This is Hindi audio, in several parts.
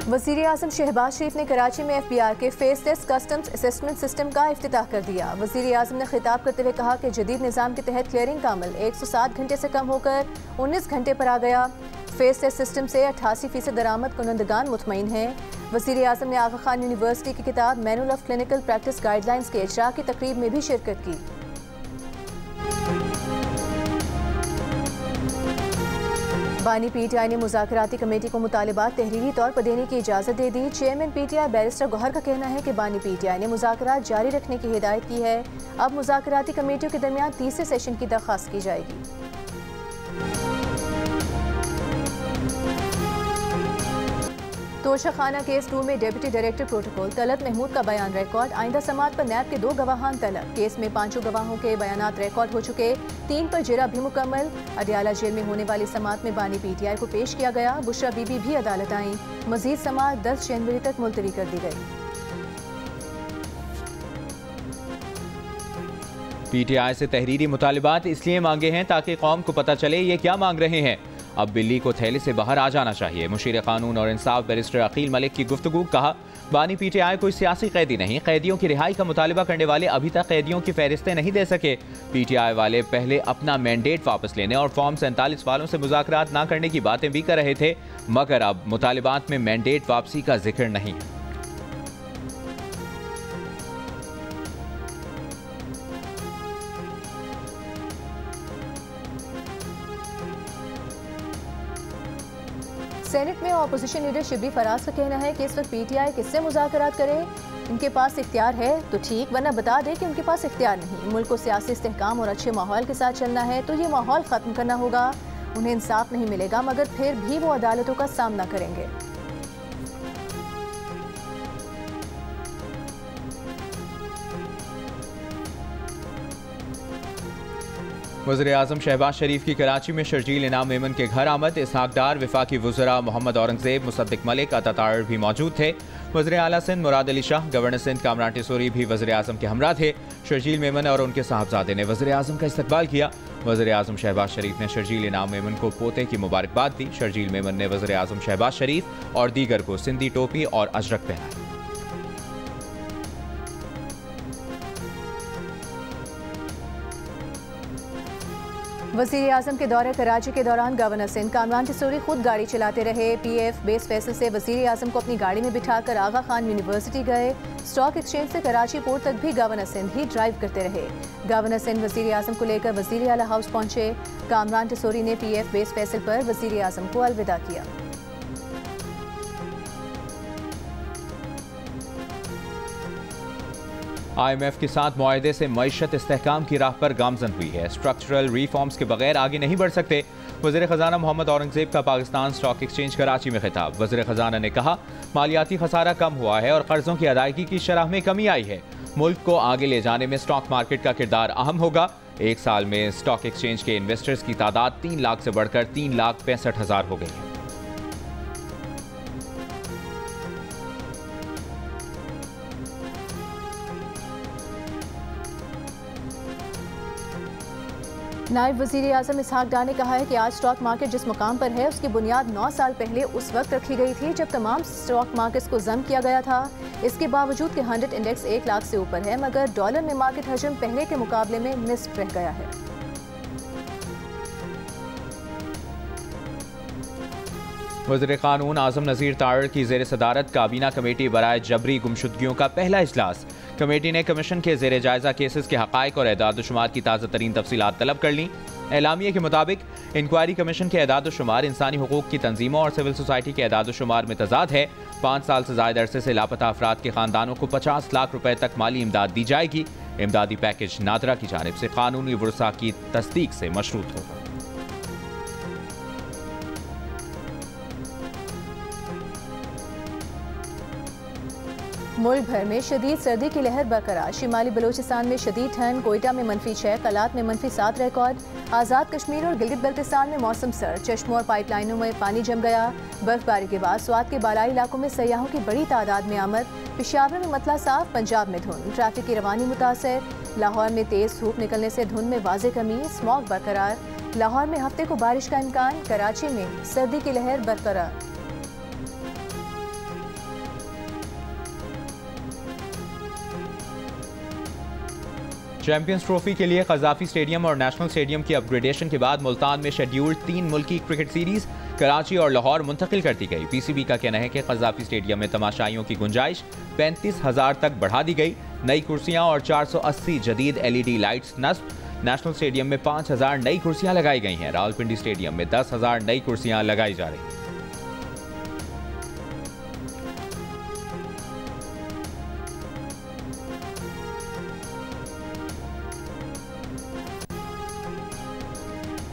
वज़ीर आज़म शहबाज शरीफ ने कराची में FBR के फेसलेस कस्टम्स असेसमेंट सिस्टम का इफ्तिताह कर दिया। वज़ीर आज़म ने खिताब करते हुए कहा कि जदीद निज़ाम के तहत क्लियरिंग का अमल 107 घंटे से कम होकर 19 घंटे पर आ गया। फेसलेस सिस्टम से 88% दरामद कुनंदगान मुतमईन हैं। वज़ीर आज़म ने आगा खान यूनिवर्सिटी की किताब manual of clinical practice guidelines के इजरा की तकरीब में भी शिरकत की। बानी PTI ने मुज़ाकराती कमेटी को मुतालिबात तहरीरी तौर पर देने की इजाज़त दे दी। चेयरमैन PTI बैरिस्टर गौहर का कहना है कि बानी PTI ने मुज़ाकरात जारी रखने की हिदायत की है। अब मुज़ाकराती कमेटियों के दरमियान तीसरे सेशन की दरख्वास्त की जाएगी। तोशाखाना केस 2 में deputy director protocol Talat Mahmood का बयान रिकॉर्ड। आइंदा समात पर नैब के 2 गवाहान तलब। केस में 5 गवाहों के बयानात रिकॉर्ड हो चुके, 3 पर जिरा भी मुकम्मल। अडियाला जेल में होने वाली समात में बानी PTI को पेश किया गया। बुशरा बीबी भी अदालत आई। मजीद समात 10 जनवरी तक मुलतवी कर दी गई। PTI से तहरीरी मुतालिबात इसलिए मांगे हैं ताकि कौम को पता चले ये क्या मांग रहे हैं। अब बिल्ली को थैले से बाहर आ जाना चाहिए। मुशीर कानून और इंसाफ बैरिस्टर अकील मलिक की गुफ्तगू। कहा बानी PTI कोई सियासी कैदी नहीं, कैदियों की रिहाई का मुतालिबा करने वाले अभी तक कैदियों की फहरिस्तें नहीं दे सके। PTI वाले पहले अपना मैंडेट वापस लेने और फॉर्म 47 वालों से मुज़ाकरात ना करने की बातें भी कर रहे थे, मगर अब मुतालिबात में मैंडेट वापसी का जिक्र नहीं है। सेनेट में अपोजिशन लीडर शिबली फराज का कहना है कि इस वक्त PTI किससे मुज़ाकरात करे। इनके पास इख्तियार है तो ठीक, वरना बता दे कि उनके पास इख्तियार नहीं। मुल्क को सियासी इस्तेहकाम और अच्छे माहौल के साथ चलना है तो ये माहौल ख़त्म करना होगा। उन्हें इंसाफ नहीं मिलेगा मगर फिर भी वो अदालतों का सामना करेंगे। वज़ीर आज़म शहबाज शरीफ की कराची में शर्जील इनाम मेमन के घर आमद। इसहाक डार, वफाकी वज़रा मोहम्मद औरंगज़ेब, मुसद्दिक मलिक, अता ताहिर भी मौजूद थे। वज़ीर आला सिंध मुराद अली शाह, गवर्नर सिंध कामरान टिसोरी भी वज़ीर आज़म के हमरा थे। शर्जील मेमन और उनके साहबजादे ने वज़ीर आज़म का इस्तकबाल किया। वज़ीर आज़म शहबाज शरीफ ने शर्जील इनाम मेमन को पोते की मुबारकबाद दी। शर्जील मेमन ने वज़ीर आज़म शहबाज शरीफ और दीगर को सिंधी टोपी और अजरक पहनाई। वज़ीर आज़म के दौरे कराची के दौरान गवर्नर सिंध कामरान टिसोरी खुद गाड़ी चलाते रहे। PF बेस फैसल से वज़ीर आज़म को अपनी गाड़ी में बिठाकर आगा खान यूनिवर्सिटी गए। स्टॉक एक्सचेंज से कराची पोर्ट तक भी गवर्नर सिंध ही ड्राइव करते रहे। गवर्नर सिंध वज़ीर आज़म को लेकर वज़ीर आला हाउस पहुंचे। कामरान टिसोरी ने PF बेस फैसल पर वज़ीर आज़म को अलविदा किया। IMF के साथ मुआहदे से मईशत इस्तेहकाम की राह पर गामजन हुई है। स्ट्रक्चरल रिफॉर्म्स के बगैर आगे नहीं बढ़ सकते। वज़ीर ख़जाना मोहम्मद औरंगज़ेब का पाकिस्तान स्टॉक एक्सचेंज कराची में खिताब। वज़ीर ख़जाना ने कहा मालियाती खसारा कम हुआ है और कर्जों की अदायगी की शरह में कमी आई है। मुल्क को आगे ले जाने में स्टॉक मार्केट का किरदार अहम होगा। एक साल में स्टॉक एक्सचेंज के इन्वेस्टर्स की तादाद 3 लाख से बढ़कर 3,65,000 हो गई है। नायब वज़ीर आज़म इसहाक डार ने कहा है कि आज स्टॉक मार्केट जिस मुकाम पर है उसकी बुनियाद 9 साल पहले उस वक्त रखी गई थी जब तमाम स्टॉक मार्केट्स को जम किया गया था। इसके बावजूद कि 100 इंडेक्स 1 लाख से ऊपर है मगर डॉलर में मार्केट हजम पहले के मुकाबले में निस्फ रह गया है। वज़ीर कानून आज़म नज़ीर तारिर की ज़ेर सदारत काबीना कमेटी बराए जबरी गुमशुदगियों का पहला इजलास। कमेटी ने कमीशन के ज़ेर जायज़ा केसेस के हक़ाइक़ और एदाद शुमार की ताज़ा तरीन तफसीलात तलब कर ली। एलामिया के मुताबिक इंक्वायरी कमीशन के एदाद शुमार इंसानी हुकूक की तंजीमों और सिविल सोसाइटी के एदाद शुमार में तजाद है। 5 साल से ज़ायद अरसे से लापता अफराद के ख़ानदानों को 50 लाख रुपए तक माली इमदाद दी जाएगी। इमदादी पैकेज नादरा की जानिब से कानूनी वुरसा की तस्दीक से मशरूत होगा। मुल्क भर में शदीद सर्दी की लहर बरकरार। शिमाली बलोचिस्तान में शदीद ठंड, कोयटा में -6, कलात में -7 रिकॉर्ड। आज़ाद कश्मीर और गिलगित बल्तिस्तान में मौसम सर्द, चश्मों और पाइपलाइनों में पानी जम गया। बर्फबारी के बाद स्वात के बालाई इलाकों में सयाहों की बड़ी तादाद में आमद। पेशावर में मतला साफ, पंजाब में धुंध, ट्रैफिक की रवानी मुतासर। लाहौर में तेज धूप निकलने से धुंध में वाज़े कमी, स्मॉग बरकरार। लाहौर में हफ्ते को बारिश का इम्कान, कराची में सर्दी की लहर बरकरार। चैंपियंस ट्रॉफी के लिए कज़ाफी स्टेडियम और नेशनल स्टेडियम की अपग्रेडेशन के बाद मुल्तान में शेड्यूल्ड 3 मुल्की क्रिकेट सीरीज कराची और लाहौर मुंतकिल कर दी गई। पीसीबी का कहना है कि कज़ाफी स्टेडियम में तमाशाइयों की गुंजाइश 35,000 तक बढ़ा दी गई। नई कुर्सियां और 480 जदीद LED लाइट्स नस्ब। नेशनल स्टेडियम में 5,000 नई कुर्सियां लगाई गई हैं। रावलपिंडी स्टेडियम में 10,000 नई कुर्सियां लगाई जा रही हैं।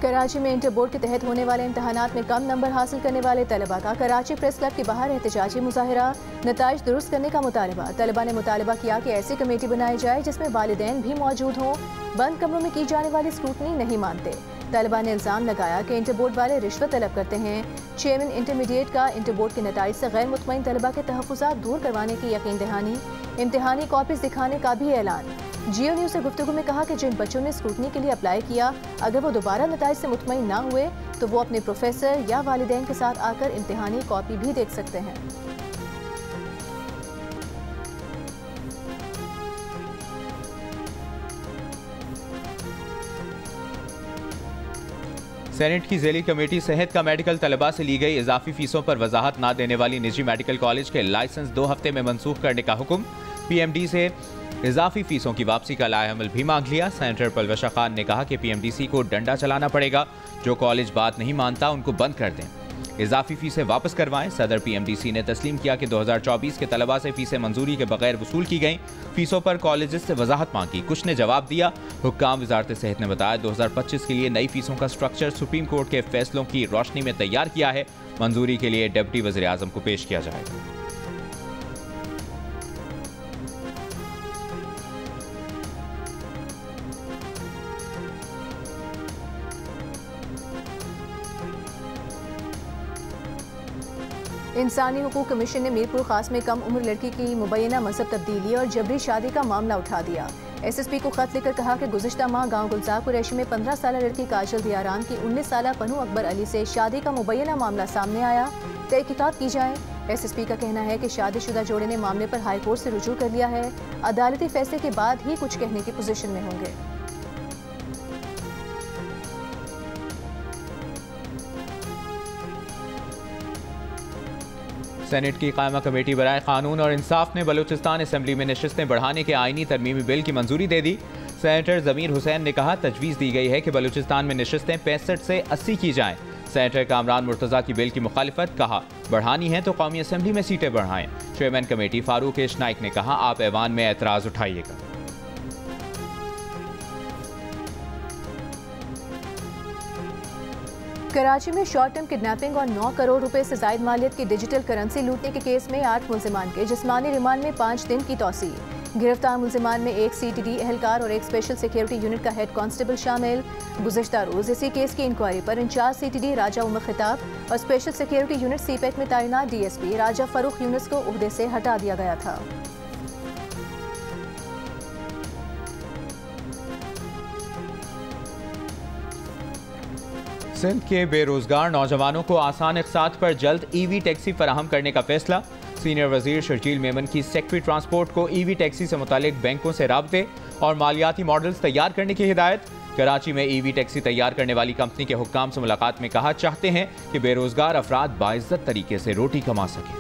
कराची में इंटर बोर्ड के तहत होने वाले इम्तहानात में कम नंबर हासिल करने वाले तलबा का कराची प्रेस क्लब के बाहर एहतजाजी मुजाहिरा। नताइज दुरुस्त करने का मुतालबा। तलबा ने मुतालबा किया कि ऐसी कमेटी बनाई जाए जिसमें वालिदैन भी मौजूद हों। बंद कमरों में की जाने वाली स्क्रूटनी नहीं मानते। तलबा ने इल्ज़ाम लगाया कि इंटर बोर्ड वाले रिश्वत तलब करते हैं। चेयरमैन इंटरमीडिएट का इंटर बोर्ड के नताइज से गैर मुतमईन तलबा के तहफ़्फ़ुज़ात दूर करवाने की यकीन दहानी। इम्तिहानी कॉपीज दिखाने का भी ऐलान। जियो न्यूज़ से गुफ्तगू में कहा कि जिन बच्चों ने स्क्रूटनी के लिए अप्लाई किया, अगर वो दोबारा नताइज से मुतमईन ना हुए तो वो अपने प्रोफेसर या वालिदैन के साथ आकर इम्तिहानी कॉपी भी देख सकते हैं। सेनेट की ज़ेली कमेटी सेहत का मेडिकल तलबा से ली गई इजाफी फीसों पर वजाहत न देने वाली निजी मेडिकल कॉलेज के लाइसेंस 2 हफ्ते में मनसूख करने का हुक्म। PMD से इजाफी फीसों की वापसी का लाएअमल भी मांग लिया। सेनेटर पलवशा खान ने कहा कि PMDC को डंडा चलाना पड़ेगा। जो कॉलेज बात नहीं मानता उनको बंद कर दें, इजाफी फीसें वापस करवाएं। सदर PMDC ने तस्लीम किया कि 2024 के तलबा से फीसें मंजूरी के बगैर वसूल की गईं। फीसों पर कॉलेजेस से वजाहत मांगी, कुछ ने जवाब दिया। हुक्काम वजारत सेहत ने बताया 2025 के लिए नई फीसों का स्ट्रक्चर सुप्रीम कोर्ट के फैसलों की रोशनी में तैयार किया है। मंजूरी के लिए डिप्टी वज़ीर आज़म को पेश किया जाएगा। इंसानी हुकूक कमीशन ने मीरपुर खास में कम उम्र लड़की की मुबैना मजहब तब्दीली और जबरी शादी का मामला उठा दिया। SSP को खत लिखकर कहा कि गुज़िश्ता माह गांव गुलजार कुरैशी में 15 साल लड़की काजल दियारान की 19 साल पनू अकबर अली से शादी का मुबैना मामला सामने आया। तहकीकात की जाए। SSP का कहना है कि शादीशुदा जोड़े ने मामले पर हाई कोर्ट से रुजू कर लिया है। अदालती फैसले के बाद ही कुछ कहने की पोजीशन में होंगे। सेनेट की कायमा कमेटी बराए कानून और इंसाफ ने बलूचिस्तान असम्बली में नशिस्तें बढ़ाने के आईनी तरमीमी बिल की मंजूरी दे दी। सेनेटर ज़मीर हुसैन ने कहा तजवीज़ दी गई है कि बलूचिस्तान में नशिस्तें 65 से 80 की जाएं। सेनेटर कामरान मुर्तज़ा की बिल की मुखालिफत, कहा बढ़ानी है तो कौमी असम्बली में सीटें बढ़ाएं। चेयरमैन कमेटी फारूक एश नाइक ने कहा आप ऐवान में एतराज़ उठाइएगा। कराची में शॉर्ट टर्म किडनैपिंग और 9 करोड़ रुपए से जायद मालियत की डिजिटल करेंसी लूटने के केस में 8 मुल्जिमान के जिस्मानी रिमांड में 5 दिन की तौसी। गिरफ्तार मुल्जिमान में एक CTD एहलकार और एक स्पेशल सिक्योरिटी यूनिट का हेड कांस्टेबल शामिल। गुज़िश्ता रोज इसी केस की इंक्वायरी पर इंचार्ज CTD राजा उमर खिताब और स्पेशल सिक्योरिटी यूनिट CPEC में तैनात DSP राजा फरूख यूनुस को उहदे से हटा दिया गया था। सिंध के बेरोजगार नौजवानों को आसान इक़सात पर जल्द EV टैक्सी फराहम करने का फैसला। सीनियर वजीर शर्जील मेमन की सेक्रेटरी ट्रांसपोर्ट को EV टैक्सी से मुतालिक बैंकों से राब्ते और मालियाती मॉडल्स तैयार करने की हिदायत। कराची में EV टैक्सी तैयार करने वाली कंपनी के हुक्काम से मुलाकात में कहा चाहते हैं कि बेरोजगार अफराद बाइज्जत तरीके से रोटी कमा सकें।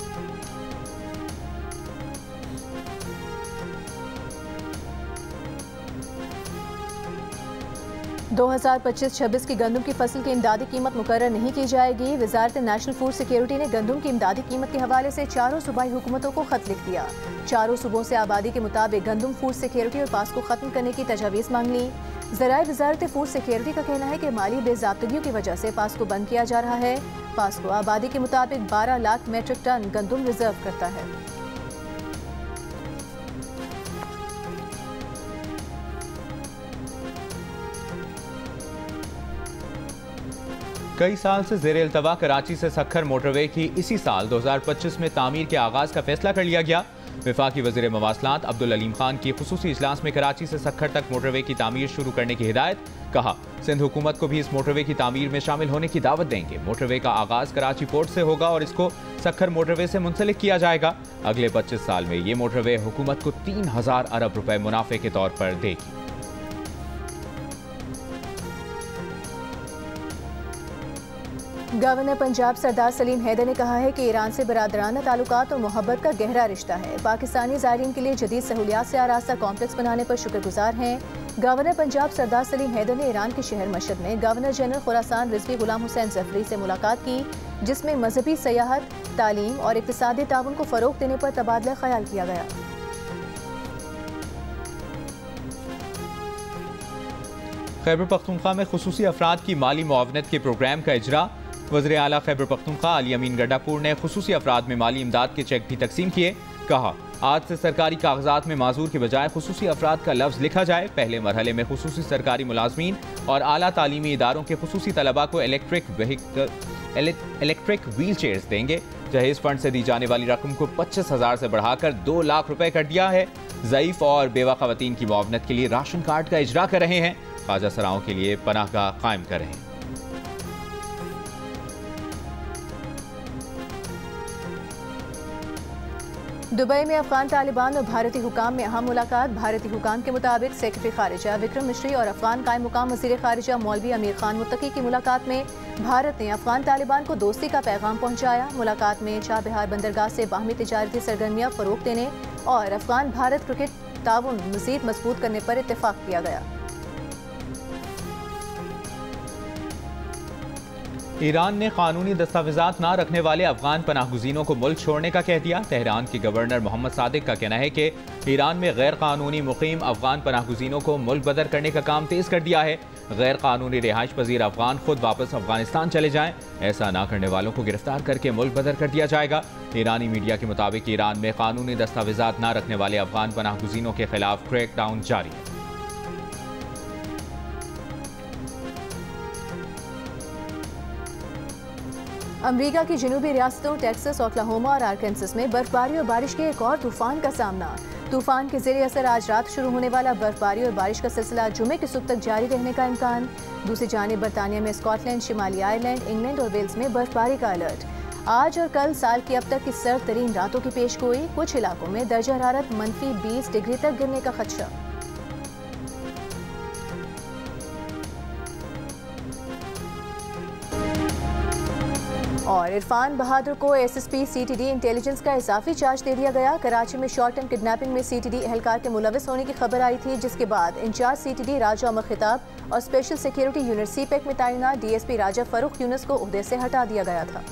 2025-26 की गंदम की फसल की इमदादी कीमत मुकर्रर नहीं की जाएगी। वजारत नेशनल फूड सिक्योरिटी ने गंदम की इमदादी कीमत के हवाले से चारों सूबाई हुकूमतों को खत लिख दिया। चारों सूबों से आबादी के मुताबिक गंदम फूड सिक्योरिटी और पास को खत्म करने की तजावीज़ मांग ली। ज़राए वजारत फूड सिक्योरिटी का कहना है कि माली बेज़ाब्तगियों की वजह से पास को बंद किया जा रहा है। पास को आबादी के मुताबिक 12 लाख मेट्रिक टन गंदम रिजर्व करता है। कई साल से ज़ेर इल्तवा कराची से सक्खर मोटरवे की इसी साल 2025 में तामीर के आगाज़ का फैसला कर लिया गया। वफाकी वज़ीर मवासलात अब्दुल अलीम खान की खुसूसी इजलास में कराची से सक्खर तक मोटरवे की तामीर शुरू करने की हिदायत। कहा सिंध हुकूमत को भी इस मोटरवे की तामीर में शामिल होने की दावत देंगे। मोटरवे का आगाज़ कराची पोर्ट से होगा और इसको सक्खर मोटरवे से मुंसलिक किया जाएगा। अगले 25 साल में ये मोटरवे हुकूमत को 3000 अरब रुपए मुनाफे के तौर पर देगी। गवर्नर पंजाब सरदार सलीम हैदर ने कहा है कि ईरान से बरादराना ताल्लुकात और मोहब्बत का गहरा रिश्ता है। पाकिस्तानी ज़ायरीन के लिए जदीद सहूलियात से आरास्ता कॉम्प्लेक्स बनाने पर शुक्रगुजार हैं। गवर्नर पंजाब सरदार सलीम हैदर ने ईरान के शहर मशहद में गवर्नर जनरल खुरासान रिजवी गुलाम हुसैन जफरी से मुलाकात की, जिसमें मजहबी सयाहत, तालीम और इक़्तिसादी ताउन को फ़रोग़ देने पर तबादला ख्याल किया गया। खैबर पख्तूनख्वा में खुसूसी अफराद की माली मुआवनत के प्रोग्राम का इजरा। वज़ीर आला खैबर पख्तूनख्वा अली अमीन गड्डापुर ने खुसूसी अफराद में माली इमदाद के चेक भी तकसीम किए। कहा, आज से सरकारी कागजात में माजूर के बजाय खुसूसी अफराद का लफ्ज़ लिखा जाए। पहले मरहले में खुसूसी सरकारी मुलाजमीन और आला तालीमी इदारों के खुसूसी तलबा को इलेक्ट्रिक व्हील चेयर्स देंगे। जहेज फंड से दी जाने वाली रकम को 25,000 से बढ़ाकर 2 लाख रुपए कर दिया है। ज़ईफ और बेवा खवातीन की मुआवनत के लिए राशन कार्ड का इजरा कर रहे हैं। ख्वाजा सराओं के लिए पनाहगाह कायम कर रहे हैं। दुबई में अफगान तालिबान और भारतीय हुकाम में अहम मुलाकात। भारतीय हुकाम के मुताबिक सेक्रेटरी खारिजा विक्रम मिश्री और अफगान कायम मुकाम वज़ीर खारिजा मौलवी अमीर खान मुत्तकी की मुलाकात में भारत ने अफगान तालिबान को दोस्ती का पैगाम पहुंचाया। मुलाकात में चाबहार बंदरगाह से बाहमी तिजारती सरगर्मियां फ़रोग़ देने और अफगान भारत क्रिकेट ताउन मज़ीद मजबूत करने पर इत्तेफाक किया गया। ईरान ने कानूनी दस्तावेजात न रखने वाले अफगान पनाहगुज़ीनों को मुल्क छोड़ने का कह दिया। तेहरान के गवर्नर मोहम्मद सादिक का कहना है कि ईरान में गैर कानूनी मुकीम अफगान पनाहगुज़ीनों को मुल्क बदर करने का काम तेज़ कर दिया है। गैर कानूनी रिहाइश पजीर अफगान खुद वापस अफगानिस्तान चले जाएं। ऐसा ना करने वालों को गिरफ्तार करके मुल्क बदर कर दिया जाएगा। ईरानी मीडिया के मुताबिक ईरान में कानूनी दस्तावेजात न रखने वाले अफगान पनाहगुज़ीनों के खिलाफ क्रैकडाउन जारी है। अमेरिका की जनूबी रियासतों टेक्सास, ओक्लाहोमा और आर्कांसस में बर्फबारी और बारिश के एक और तूफान का सामना। तूफान के ज़ेरे असर आज रात शुरू होने वाला बर्फबारी और बारिश का सिलसिला जुमे की सुबह तक जारी रहने का इम्कान। दूसरी जानिब बरतानिया में स्कॉटलैंड, शिमाली आयरलैंड, इंग्लैंड और वेल्स में बर्फबारी का अलर्ट। आज और कल साल की अब तक की सर्द तरीन रातों की पेशगोई। कुछ इलाकों में दर्जा हरारत -20 डिग्री तक गिरने का खदशा। और इरफान बहादुर को SSP CTD इंटेलिजेंस का इजाफी चार्ज दे दिया गया। कराची में शॉर्ट टर्म किडनैपिंग में CTD एहलकार के मुलविस होने की खबर आई थी, जिसके बाद इंचार्ज CTD राजा उमर खिताब और स्पेशल सिक्योरिटी यूनिट CPEC में तैनात DSP राजा फरूख यूनुस को ओहदे से हटा दिया गया था।